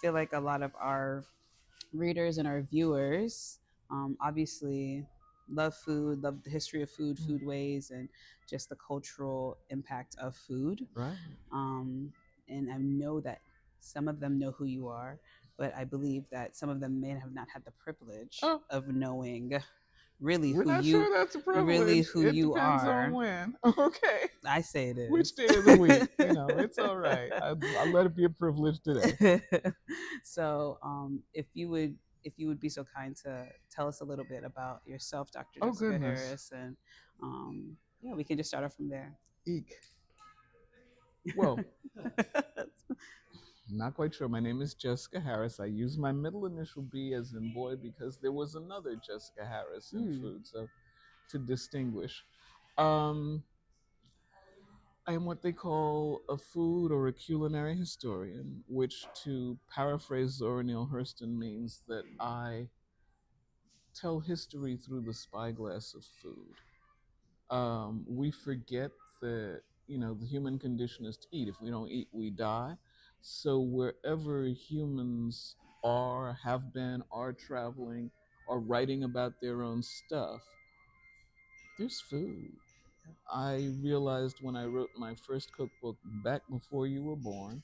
feel like a lot of our readers and our viewers obviously love food, love the history of food, Mm, foodways, and just the cultural impact of food. right. Um, and I know that some of them know who you are, but I believe that some of them may have not had the privilege Oh, of knowing really we're who not you sure that's a really privilege. who It you depends on are. when. Okay. I say it Which is. day of the week? It's all right. I'll let it be a privilege today. So, if you would be so kind to tell us a little bit about yourself, Dr. Oh, Jessica goodness. Harris, and yeah, we can just start off from there. Eek. Well, not quite sure. My name is Jessica Harris. I use my middle initial B as in boy because there was another Jessica Harris in Hmm. food. So to distinguish. Um, I am what they call a food or a culinary historian, which, to paraphrase Zora Neale Hurston, means that I tell history through the spyglass of food. We forget that the human condition is to eat. If we don't eat, we die. So wherever humans are, have been, are traveling, are writing about their own stuff, there's food. I realized when I wrote my first cookbook back before you were born,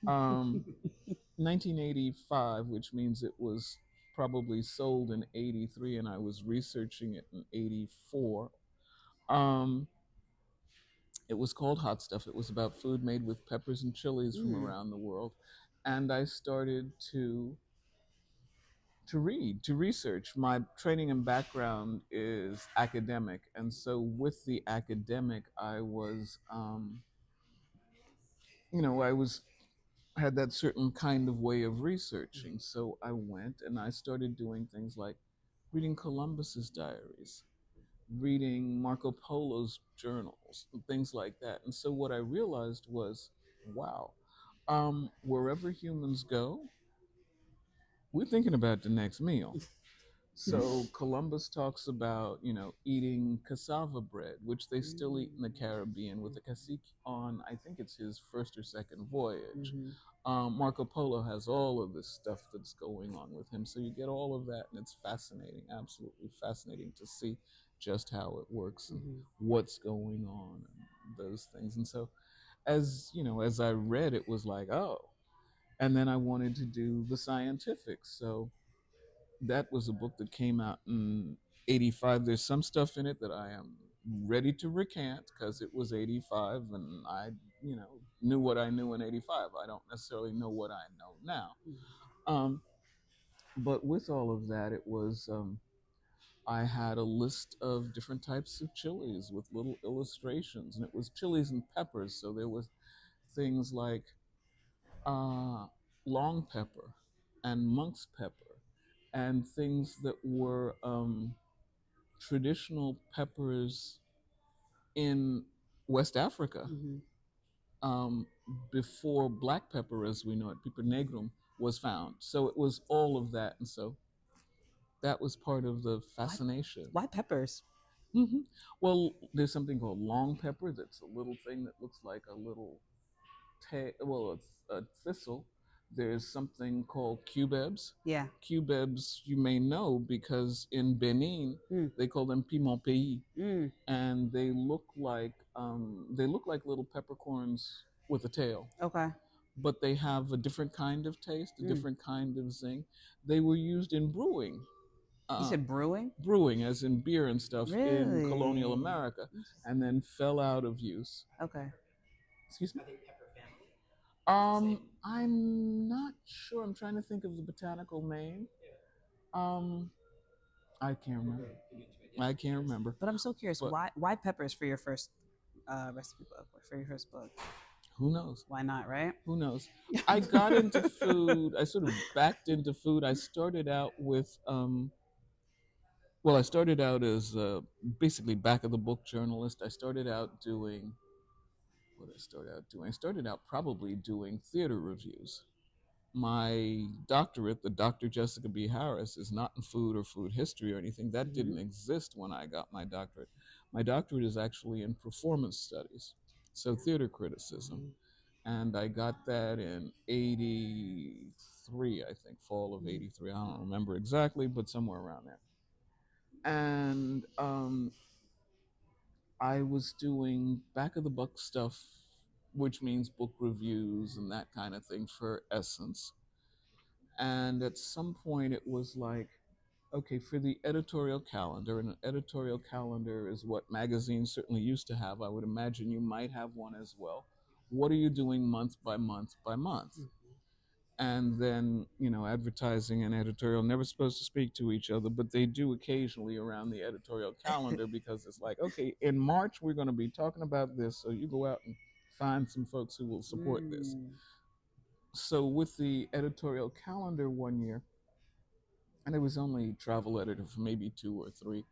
um, 1985, which means it was probably sold in 83, and I was researching it in 84. Um, it was called Hot Stuff. It was about food made with peppers and chilies from Mm. around the world. And I started to read, to research. My training and background is academic, and so with the academic, I was had that certain kind of way of researching. So I went and I started doing things like reading Columbus's diaries, reading Marco Polo's journals, and things like that. And so what I realized was, wow, wherever humans go, we're thinking about the next meal. So Columbus talks about, eating cassava bread, which they still eat in the Caribbean with the cacique on, I think it's his first or second voyage. Mm-hmm. Marco Polo has all of this stuff that's going on with him. So you get all of that, and it's fascinating, absolutely fascinating to see just how it works and Mm-hmm. what's going on and those things. And so, as I read, it was like, oh, and then I wanted to do the scientific. So that was a book that came out in 85. There's some stuff in it that I am ready to recant because it was 85 and I, knew what I knew in 85. I don't necessarily know what I know now. Um, but with all of that, it was, I had a list of different types of chilies with little illustrations, and it was chilies and peppers. So there was things like uh, long pepper and monk's pepper and things that were traditional peppers in West Africa Mm-hmm. um, before black pepper, as we know it, piper negrum, was found. So it was all of that, and so that was part of the Why, fascination. why peppers? hmm Well, there's something called long pepper. That's a little thing that looks like a little a thistle. There's something called cubebs. Yeah. Cubebs, you may know because in Benin Mm. they call them piment pays, Mm. and they look like little peppercorns with a tail, Okay. but they have a different kind of taste, a Mm. different kind of zing. They were used in brewing, You uh, said brewing? brewing as in beer and stuff in colonial Really? America, and Interesting. then fell out of use. Okay. Excuse me. I'm not sure. I'm trying to think of the botanical name. Um, I can't remember. I can't remember. But I'm so curious, But why peppers for your first recipe book or for your first book? who knows? Why not, right? Who knows? I got into food. I sort of backed into food. I started out with, I started out as basically back of the book journalist. I started out doing, what did I start out doing? I started out probably doing theater reviews. My doctorate, the Dr. Jessica B. Harris, is not in food or food history or anything. That Mm-hmm. didn't exist when I got my doctorate. My doctorate is actually in performance studies, so theater criticism. And I got that in 83. '83, I think, fall of '83. I don't remember exactly, but somewhere around there. And I was doing back of the book stuff, which means book reviews and that kind of thing for Essence. And at some point, it was like, okay, for the editorial calendar, and an editorial calendar is what magazines certainly used to have. I would imagine you might have one as well. What are you doing month by month by month? And then, advertising and editorial never supposed to speak to each other, but they do occasionally around the editorial calendar because it's like, okay, in March we're going to be talking about this, so you go out and find some folks who will support this. So with the editorial calendar one year, and it was only travel editor for maybe 2 or 3, it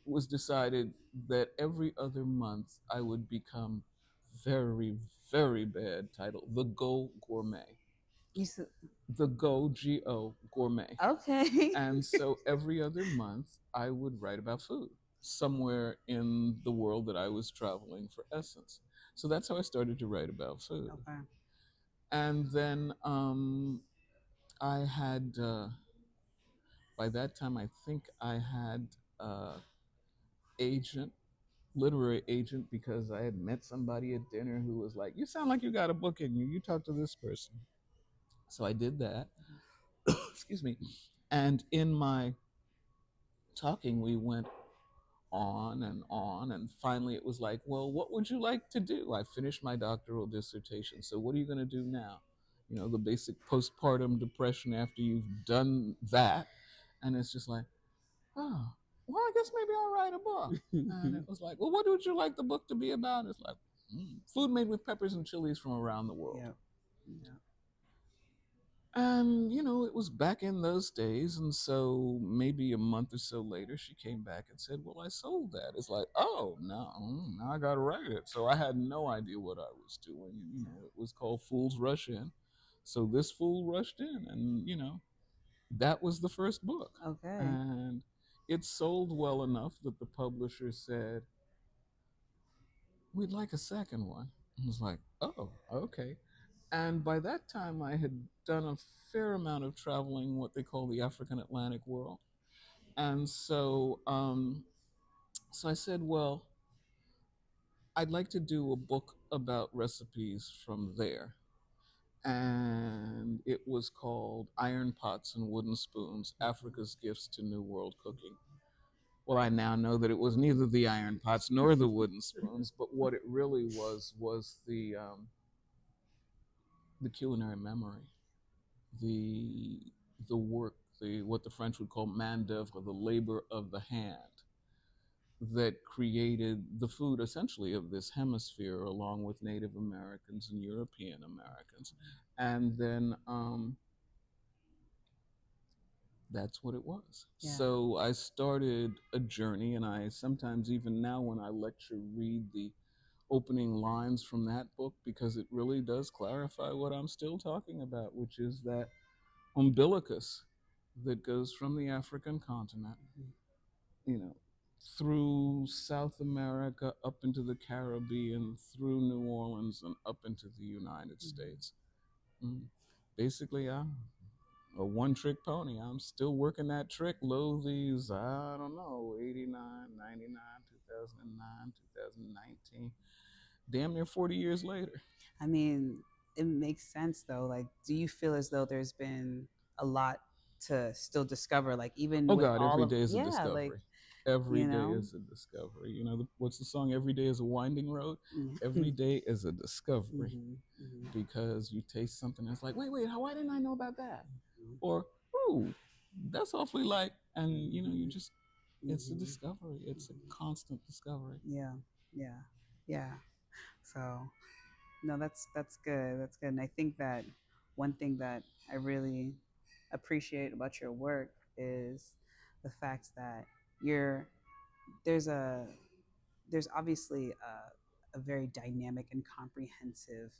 was decided that every other month I would become very, very bad title, the Go Gourmet. You said, The Go, Go Gourmet. okay. And so every other month I would write about food somewhere in the world that I was traveling for Essence. So that's how I started to write about food. Okay. And then I had, by that time, I think I had agent, literary agent, because I had met somebody at dinner who was like, "You sound like you got a book in you. You talk to this person." So I did that. Excuse me. And in my talking, we went on, and finally it was like, well, what would you like to do? I finished my doctoral dissertation, so what are you going to do now? The basic postpartum depression after you've done that. And it's just like, oh, well, I guess maybe I'll write a book. And it was like, well, what would you like the book to be about? It's like, food made with peppers and chilies from around the world. Yeah. And, it was back in those days. And so maybe a month or so later, she came back and said, well, I sold that. It's like, oh, no, now I got to write it. So I had no idea what I was doing. It was called Fools Rush In. So this fool rushed in, and, that was the first book. Okay. And it sold well enough that the publisher said, we'd like a second one. I was like, oh, okay. And by that time, I had done a fair amount of traveling, what they call the African Atlantic world. And so I said, well, I'd like to do a book about recipes from there. And it was called Iron Pots and Wooden Spoons, Africa's Gifts to New World Cooking. Well, I now know that it was neither the iron pots nor the wooden spoons, but what it really was the culinary memory, the work, the what the French would call main d'oeuvre, the labor of the hand, that created the food essentially of this hemisphere, along with Native Americans and European Americans, and then that's what it was. Yeah. So I started a journey, and I sometimes, even now when I lecture, read the opening lines from that book because it really does clarify what I'm still talking about, which is that umbilicus that goes from the African continent, through South America, up into the Caribbean, through New Orleans, and up into the United States. Basically, a one-trick pony. I'm still working that trick. These, I don't know, 89, 99, 2009, 2019. Damn near 40 years later. I mean, it makes sense though. Like, do you feel as though there's been a lot to still discover? Like, even oh with God, all every of, day is yeah, a discovery. like, Every day is a discovery. What's the song? Every day is a winding road. Every day is a discovery, because you taste something that's like, wait, why didn't I know about that? Or, ooh, that's awfully like, and you just, it's a discovery. It's a constant discovery. Yeah. So, no, that's good. That's good. And I think that one thing that I really appreciate about your work is the fact that you're there's a there's obviously a very dynamic and comprehensive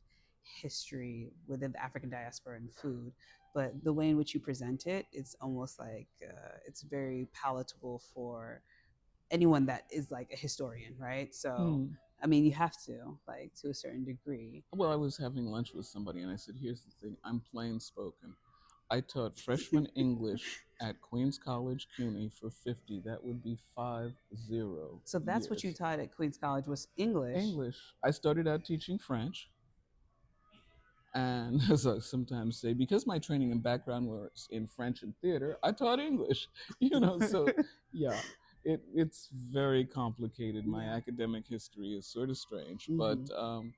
history within the African diaspora and food, but the way in which you present it, it's almost like it's very palatable for anyone that is like a historian, right? So, I mean, you have to, like, to a certain degree. Well, I was having lunch with somebody, and I said, here's the thing, I'm plain spoken. I taught freshman English at Queens College, CUNY for 50. That would be 50 So that's what you years. taught at Queens College was English. English. I started out teaching French. And as I sometimes say, because my training and background was in French and theater, I taught English. So yeah, it's very complicated. My Yeah. academic history is sort of strange, Hmm.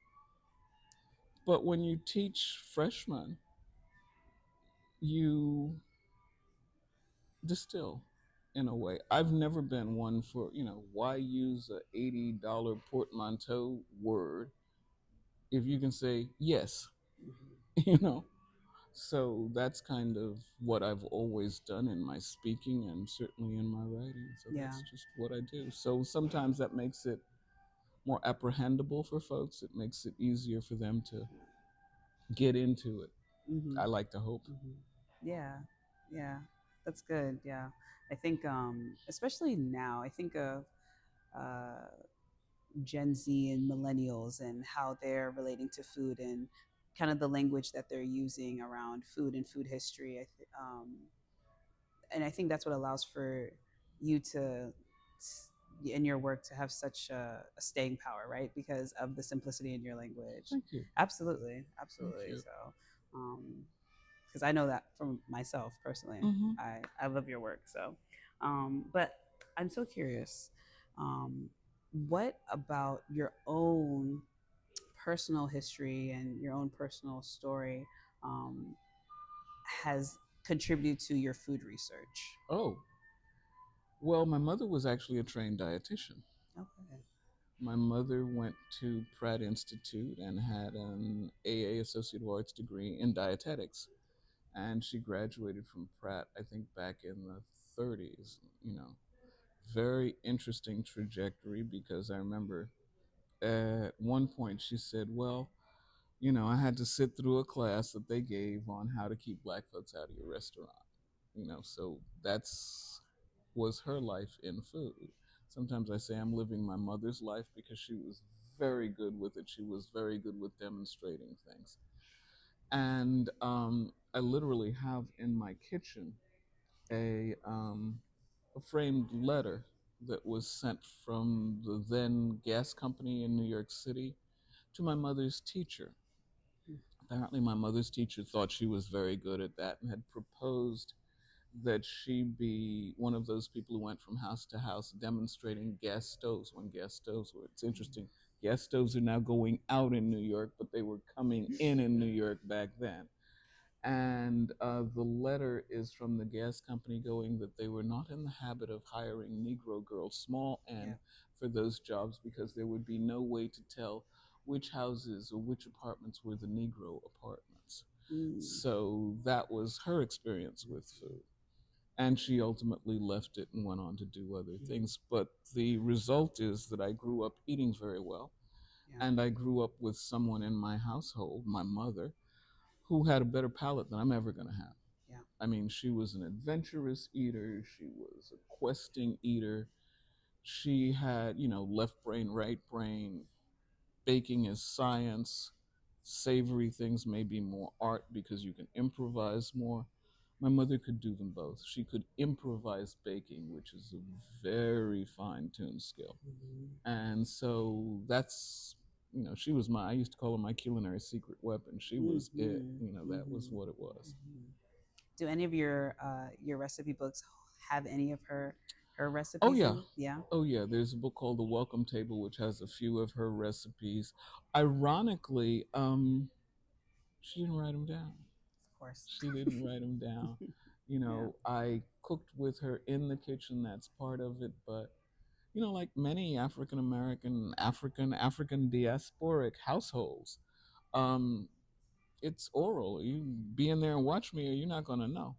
but when you teach freshmen, you distill in a way. I've never been one for, why use a $80 portmanteau word if you can say yes, you know? So that's kind of what I've always done in my speaking and certainly in my writing. So Yeah. that's just what I do. So sometimes that makes it more apprehendable for folks. It makes it easier for them to get into it. Hmm. I like to hope. Hmm. Yeah. Yeah. That's good. Yeah. I think, especially now, I think of uh, Gen Z and millennials and how they're relating to food and kind of the language that they're using around food and food history. And I think that's what allows for you to in your work to have such a staying power, right? Because of the simplicity in your language. Thank you. Absolutely, Thank absolutely. you. So, because I know that from myself personally, Mm-hmm. I love your work. So, but I'm so curious. Um, what about your own personal history and your own personal story um, has contributed to your food research? Oh, well, my mother was actually a trained dietitian. Okay. My mother went to Pratt Institute and had an AA Associate of Arts degree in dietetics. And she graduated from Pratt, I think, back in the 30s. Very interesting trajectory because I remember at one point she said, well, I had to sit through a class that they gave on how to keep black folks out of your restaurant. So that's was her life in food. Sometimes I say I'm living my mother's life because she was very good with it. She was very good with demonstrating things. And I literally have in my kitchen a framed letter that was sent from the then gas company in New York City to my mother's teacher. Apparently, my mother's teacher thought she was very good at that and had proposed that she be one of those people who went from house to house demonstrating gas stoves when gas stoves were. It's interesting. Gas stoves are now going out in New York, but they were coming in New York back then. And the letter is from the gas company going that they were not in the habit of hiring Negro girls, small Yeah. n, for those jobs because there would be no way to tell which houses or which apartments were the Negro apartments. Mm. So that was her experience with food. And she ultimately left it and went on to do other things. But the result is that I grew up eating very well. Yeah. And I grew up with someone in my household, my mother, who had a better palate than I'm ever going to have. Yeah. I mean, she was an adventurous eater, she was a questing eater. She had, left brain, right brain. Baking is science. Savory things may be more art because you can improvise more. My mother could do them both. She could improvise baking, which is a very fine tuned skill. Mhm. And so that's, she was I used to call her my culinary secret weapon. She was it. Mhm. That was Mhm. what it was. Mhm. Do any of your recipe books have any of her Oh, recipes yeah. in? Yeah. Oh, yeah. There's a book called The Welcome Table, which has a few of her recipes. Ironically, she didn't write them down. Of course. She didn't write them down. Yeah. I cooked with her in the kitchen. That's part of it. But, like many African American, African diasporic households, um, it's oral. You be in there and watch me, or you're not going to know.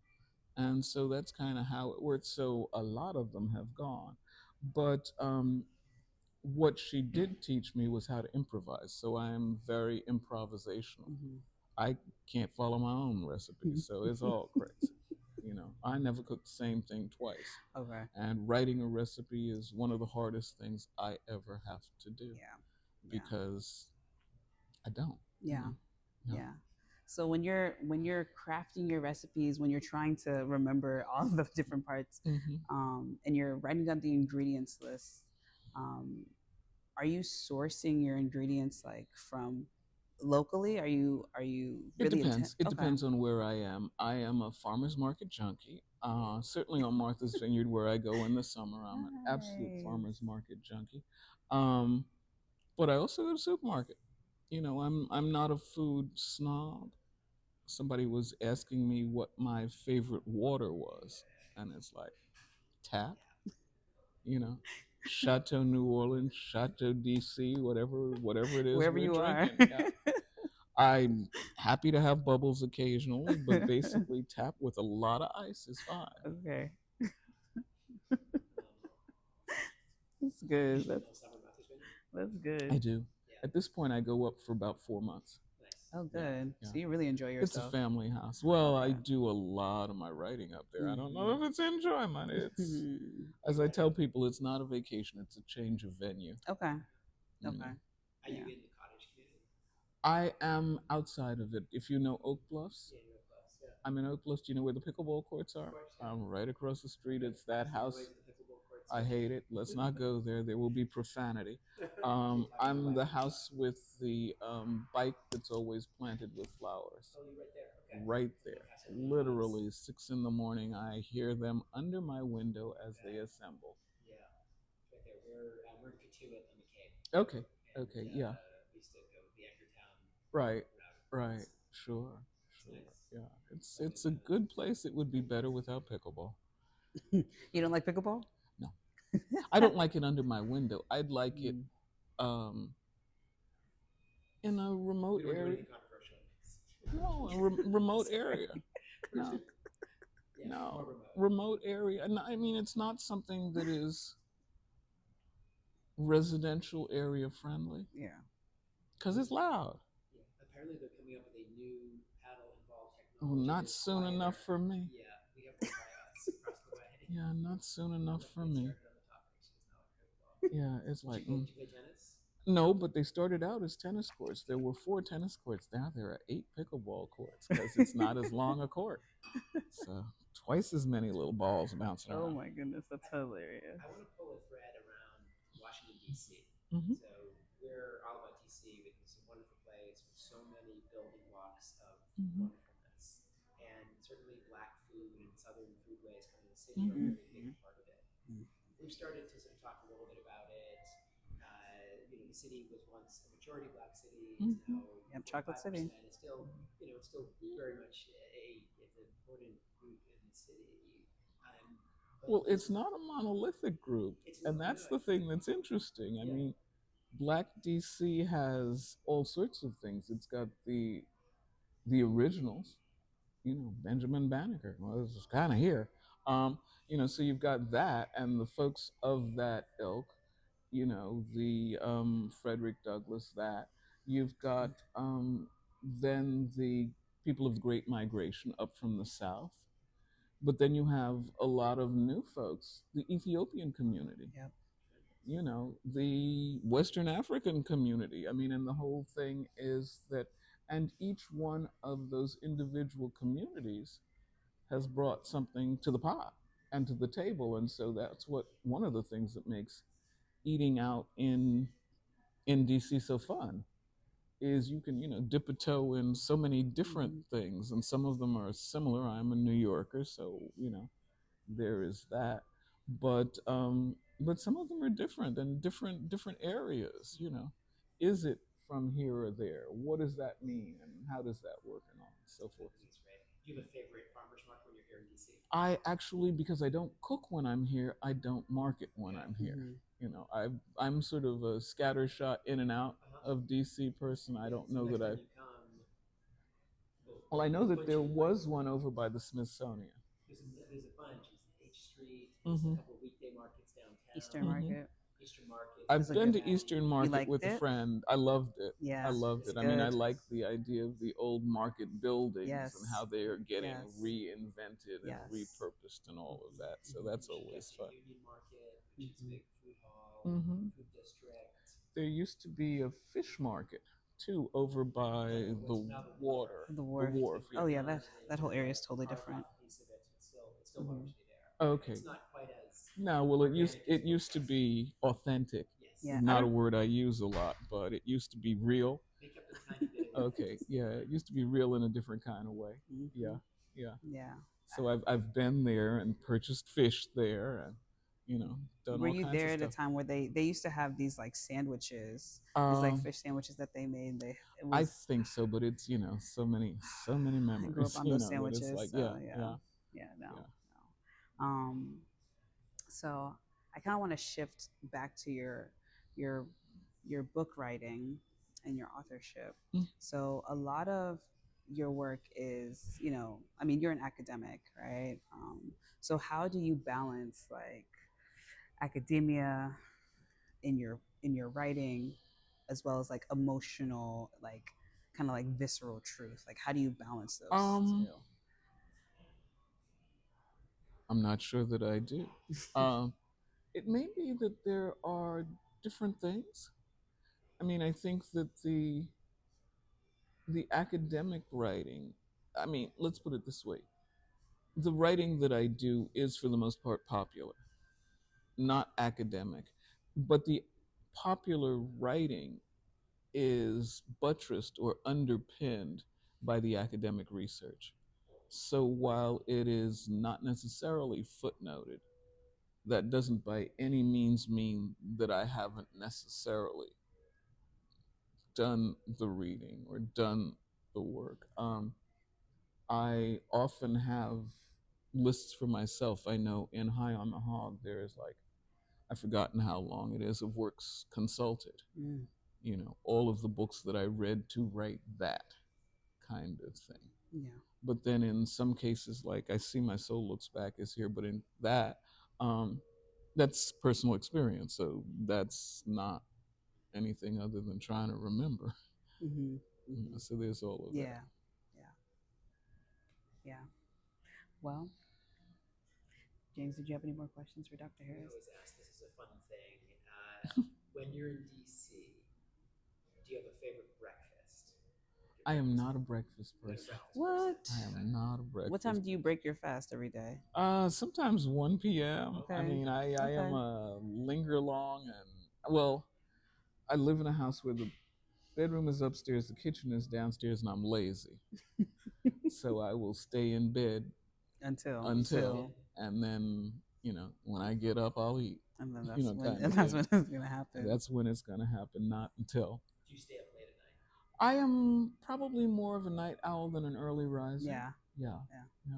And so that's kind of how it works. So a lot of them have gone. But what she did teach me was how to improvise. So I am very improvisational. Mhm. I can't follow my own recipes, so it's all crazy. I never cook the same thing twice. Okay. And writing a recipe is one of the hardest things I ever have to do Yeah. Yeah. because I don't, you Yeah. know. Yeah. Yeah. So when you're crafting your recipes, when you're trying to remember all the different parts, Hmm. and you're writing down the ingredients list, um, are you sourcing your ingredients like from locally? Are you It really intent? depends. It Okay. depends on where I am. I am a farmer's market junkie. Certainly on Martha's Vineyard, where I go in the summer, I'm an absolute farmer's Nice. market junkie. Um, but I also go to the supermarket. I'm not a food snob. Somebody was asking me what my favorite water was, and it's like tap. You know, Chateau New Orleans, Chateau DC, whatever it is Wherever we're you are. drinking. Yeah. I'm happy to have bubbles occasionally, but basically tap with a lot of ice is fine. Okay, that's good. That's I good. do. At this point, I go up for about 4 months. Oh, Yeah, good. yeah. So you really enjoy It's a yourself. family house. Well, I Okay. do a lot of my writing up there. I don't know Hmm. if it's enjoyment. It's, as I tell people, it's not a vacation. It's a change of venue. Okay. You Okay. know, Yeah. I am outside of it. If you know Oak Bluffs, I'm in Oak Bluffs. Do you know where the pickleball courts are? I'm right across the street. It's that house. I hate it. Let's not go there. There will be profanity. I'm the house with the bike that's always planted with flowers. Right there. Literally 6 in the morning, I hear them under my window as they assemble. Okay. Okay. Yeah. Right. Right. Sure. Sure. Yeah. It's a good place. It would be better without pickleball. You don't like pickleball? No, I don't like it under my window. I'd like it Mm. um, in a remote area. No, a remote area. No, no, remote area. No, I mean, it's not something that is residential area friendly Yeah. because it's loud. Oh, not soon enough for me. Yeah, not soon enough for me. Yeah, it's like no, but they started out as tennis courts. There were 4 tennis courts. Now there are 8 pickleball courts because it's not as long a court. So twice as many little balls bouncing Oh around. my goodness, that's hilarious. Hmm. Hmm. Hmm. Mhm. Mhm. Hmm. Yep, Chocolate City. Well, it's not a monolithic group, and that's the thing that's interesting. I mean, Black DC has all sorts of things. It's got the originals, Benjamin Banneker. Well, this is kind of here. So you've got that, and the folks of that ilk, the Frederick Douglass, that. You've got then the people of the Great Migration up from the South. But then you have a lot of new folks, the Ethiopian community, Yep. the Western African community. I mean, and the whole thing is that, and each one of those individual communities has brought something to the pot and to the table. And so that's what one of the things that makes eating out in DC so fun is you can dip a toe in so many different Hmm. things, and some of them are similar. I'm a New Yorker, so there is that, but some of them are different and different areas. Is it from here or there? What does that mean, and how does that work, and all and so forth. I actually, because I don't cook when I'm here, I don't market when I'm here. Hmm. I'm sort of a scattershot in and out of DC person. I don't know that I. Well, I know that there was one over by the Smithsonian. Hmm. Eastern Hmm. Market. That's I've a been good to one. Eastern You Market liked with a it? friend. I loved it. I Yeah, loved it's it. I mean, I good. like the idea of the old market buildings and how Yes. they are getting Yes. reinvented and Yes. repurposed and all of Hmm. that. So that's always fun. Hmm. Hmm. There used to be a fish market too, over by the water, The the wharf. wharf. Yeah. Oh yeah, that whole area is totally different. Hmm. Okay. No, well, it used to be authentic. Yeah, I Not a don't. word I use a lot, but it used to be real. Okay, yeah, it used to be real in a different kind of way. Yeah, Hmm. yeah. Yeah. So I've been there and purchased fish there, and you know, done Were all you kinds there of at a stuff. time where they used to have these like sandwiches, these like Um, fish sandwiches that they made? They it I was think so, but it's so many I grew up memories, on those that it's sandwiches, like, so yeah, yeah, yeah, yeah, no, yeah. no. So I kind of want to shift back to your your book writing and your authorship. Mm. So a lot of your work is, I mean, you're an academic, right? So how do you balance like academia in your writing, as well as like emotional, like kind of like visceral truth? Like, how do you balance those Um, two? I'm not sure that I do. Um, it may be that there are different things. I mean, I think that the academic writing, I mean, let's put it this way. The writing that I do is for the most part popular, not academic. But the popular writing is buttressed or underpinned by the academic research. So while it is not necessarily footnoted, that doesn't by any means mean that I haven't necessarily done the reading or done the work. I often have lists for myself. I know in High on the Hog, there is like, I've forgotten how long it is, of works consulted. Mm, All of the books that I read to write that kind of thing. yeah. But then in some cases, like I See My Soul Looks Back is here, but in that, um, that's personal experience. So that's not anything other than trying to remember. Hmm. Hmm. So there's all of that. Yeah. Yeah. Yeah. Well, James, did you have any more questions for Dr. Harris? I am not a breakfast person. What? I am not a What breakfast time do you person. break your fast every day? Sometimes 1 p.m. I Okay. mean, I am Okay. a linger long, and well, I live in a house where the bedroom is upstairs, the kitchen is downstairs, and I'm lazy. So I will stay in bed Until, until, and then, when I get up, I'll eat, and then that's when kind of that's thing. when it's gonna happen. That's when it's going to happen, not until. I am probably more of a night owl than an early riser. Yeah. Yeah. Yeah.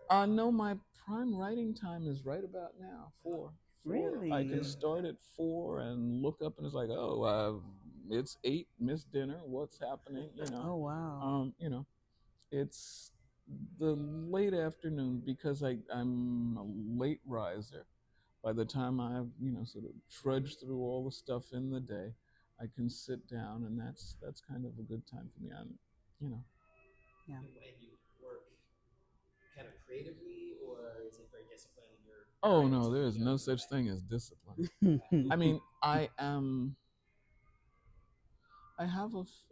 Yeah. No, my prime writing time is right about now, 4. 4. I can Really? start at 4 and look up and it's like, oh, it's 8, missed dinner. What's happening? Oh wow. It's the late afternoon because I'm a late riser. By the time I've sort of trudged through all the stuff in the day, I can sit down, and that's kind of a good time for me. You know, Yeah. oh no, there is no such thing as discipline. I mean,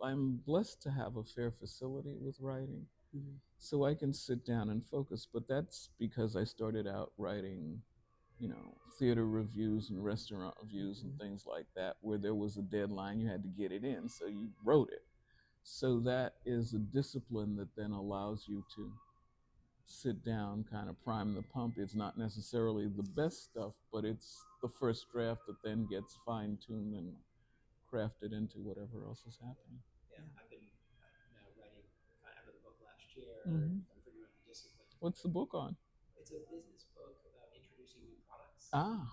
I'm blessed to have a fair facility with writing, Mhm. so I can sit down and focus. But that's because I started out writing, theater reviews and restaurant reviews and things like that, where there was a deadline, you had to get it in, so you wrote it. So that is a discipline that then allows you to sit down, kind of prime the pump. It's not necessarily the best stuff, but it's the first draft that then gets fine tuned and crafted into whatever else is happening. Hmm. What's the book on? Ah.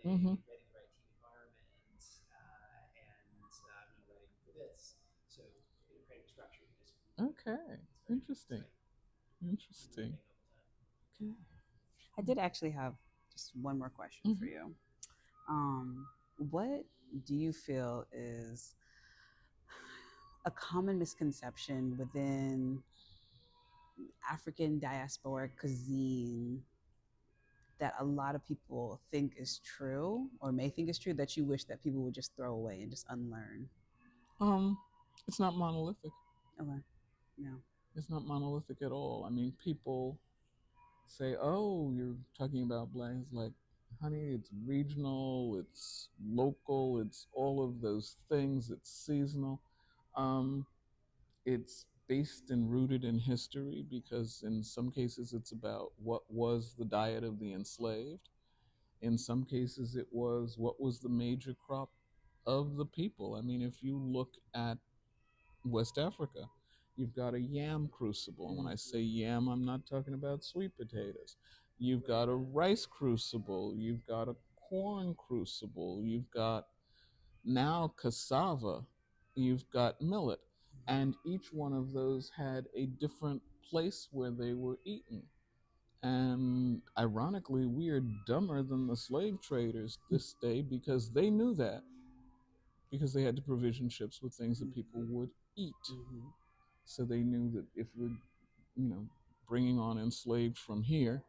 Hmm. Okay. Interesting. Interesting. Okay. I did actually have just one more question for Hmm. you. What do you feel is a common misconception within African diasporic cuisine that a lot of people think is true or may think is true that you wish that people would just throw away and just unlearn? Um, it's not monolithic. Okay. No. It's not monolithic at all. I mean, people say, "Oh, you're talking about black." It's like, honey, it's regional, it's local, it's all of those things. It's seasonal. Um, it's based and rooted in history because in some cases it's about what was the diet of the enslaved. In some cases it was what was the major crop of the people. I mean, if you look at West Africa, you've got a yam crucible. And when I say yam, I'm not talking about sweet potatoes. You've got a rice crucible, you've got a corn crucible, you've got now cassava, you've got millet, and each one of those had a different place where they were eaten. And ironically, we are dumber than the slave traders this day because they knew that, because they had to provision ships with things that people would eat. Mm-hmm. So they knew that if we're, you know, bringing on enslaved from here,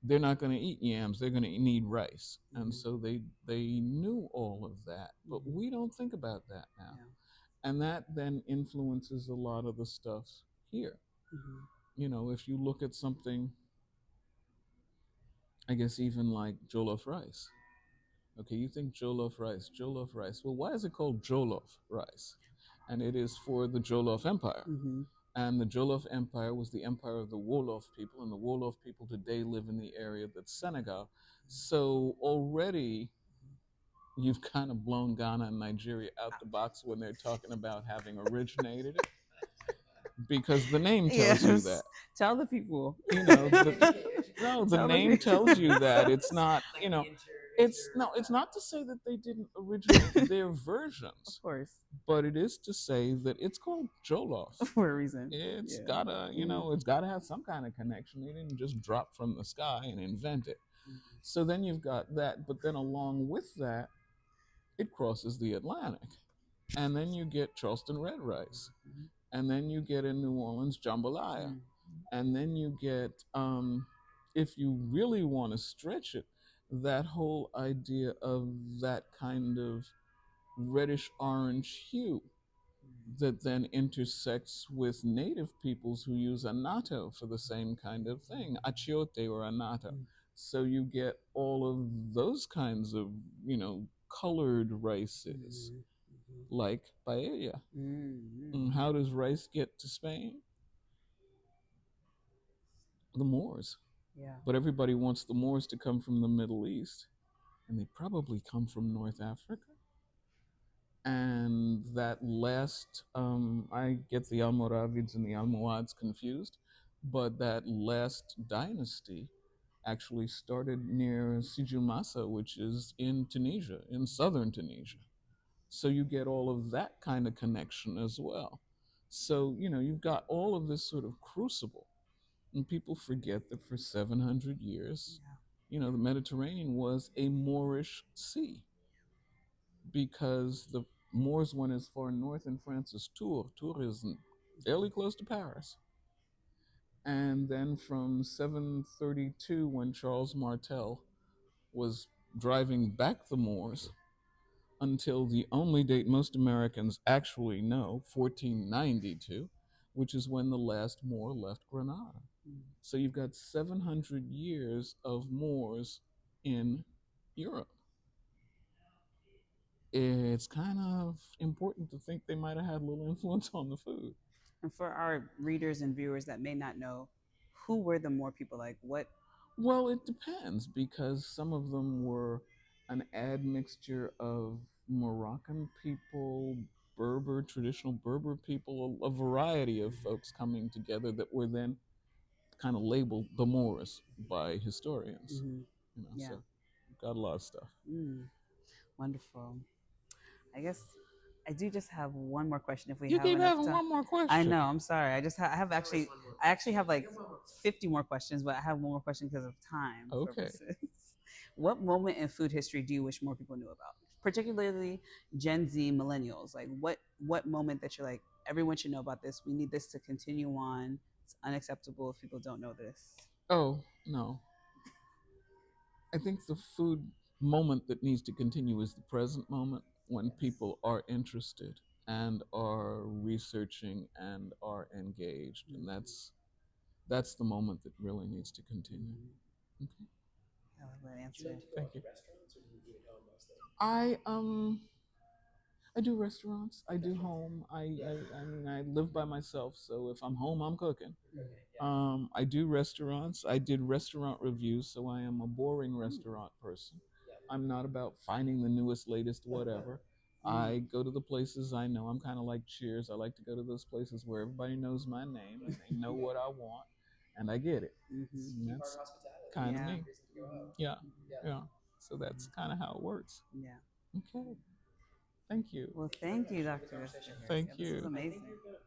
they're not going to eat yams, they're going to need rice. Mm-hmm. And so they knew all of that, but Mm-hmm. we don't think about that now. Yeah. And that then influences a lot of the stuff here. Mm-hmm. You know, if you look at something, I guess even like jollof rice. Okay, you think jollof rice, jollof rice. Well, why is it called jollof rice? And it is for the Jollof Empire. Mm-hmm. And the Jollof Empire was the empire of the Wolof people, and the Wolof people today live in the area that's Senegal. So already you've kind of blown Ghana and Nigeria out the box when they're talking about having originated it, because the name tells you that. Tell the people. You know, the name tells you that. It's not, you know, it's not to say that they didn't originate their versions. Of course. But it is to say that it's called jollof for a reason. It's gotta, you know, it's gotta have some kind of connection. They didn't just drop from the sky and invent it. Mm-hmm. So then you've got that, but then along with that, it crosses the Atlantic, and then you get Charleston red rice, mm-hmm. and then you get in New Orleans jambalaya, mm-hmm. and then you get, if you really want to stretch it, that whole idea of that kind of reddish orange hue that then intersects with native peoples who use annatto for the same kind of thing, achiote or annatto. So you get all of those kinds of, you know, colored rices, like paella. And how does rice get to Spain? The Moors. Yeah. But everybody wants the Moors to come from the Middle East, and they probably come from North Africa. And that last, I get the Almoravids and the Almohads confused, but that last dynasty actually started near Siju Massa, which is in Tunisia, in southern Tunisia. So you get all of that kind of connection as well. So, you know, you've got all of this sort of crucible, and people forget that for 700 years, you know, the Mediterranean was a Moorish sea, because the Moors went as far north in France as Tours. Tours is fairly close to Paris. And then from 732, when Charles Martel was driving back the Moors, until the only date most Americans actually know, 1492, which is when the last Moor left Granada. So you've got 700 years of Moors in Europe. It's kind of important to think they might have had a little influence on the food. And for our readers and viewers that may not know, who were the Moor people? Like what? Well, it depends, because some of them were an admixture of Moroccan people, Berber, traditional Berber people, a variety of folks coming together that were then kind of labeled the Moors by historians. Mm-hmm. You know, yeah. So got a lot of stuff. Wonderful. I guess I do just have one more question. If we you have keep having time. One more question. I know. I'm sorry. I just I actually have like 50 more questions, but I have one more question because of time. Okay. Purposes. What moment in food history do you wish more people knew about? Particularly Gen Z millennials. Like what moment that you're like, everyone should know about this. We need this to continue on. It's unacceptable if people don't know this. Oh, no. I think the food moment that needs to continue is the present moment when Yes. people are interested and are researching and are engaged, and Mm-hmm. that's the moment that really needs to continue. Mm-hmm. Okay. I love that Do you answer. like to go Thank out to you. restaurants or do you eat at home mostly? I do restaurants. I do Restaurants. home. Yeah. I mean, I live by myself, so if I'm home, I'm cooking. You're cooking. Yeah. I do restaurants. I did restaurant reviews, so I am a boring Mm. restaurant person. Yeah. I'm not about finding the newest, latest, whatever. Mm. I go to the places I know. I'm kind of like Cheers. I like to go to those places where everybody knows my name and they know what I want, and I get it. Mm-hmm. And Key part that's of hospitality. kind of Yeah. me. Reason to go Mm-hmm. out. Yeah, Mm-hmm. Yeah. yeah. So that's kind of how it works. Yeah. Okay. Thank you. Well, Thank you very thank you, much. Lovely Dr. conversation. Garcia. Thank Yeah, this was you. I think amazing. you're gonna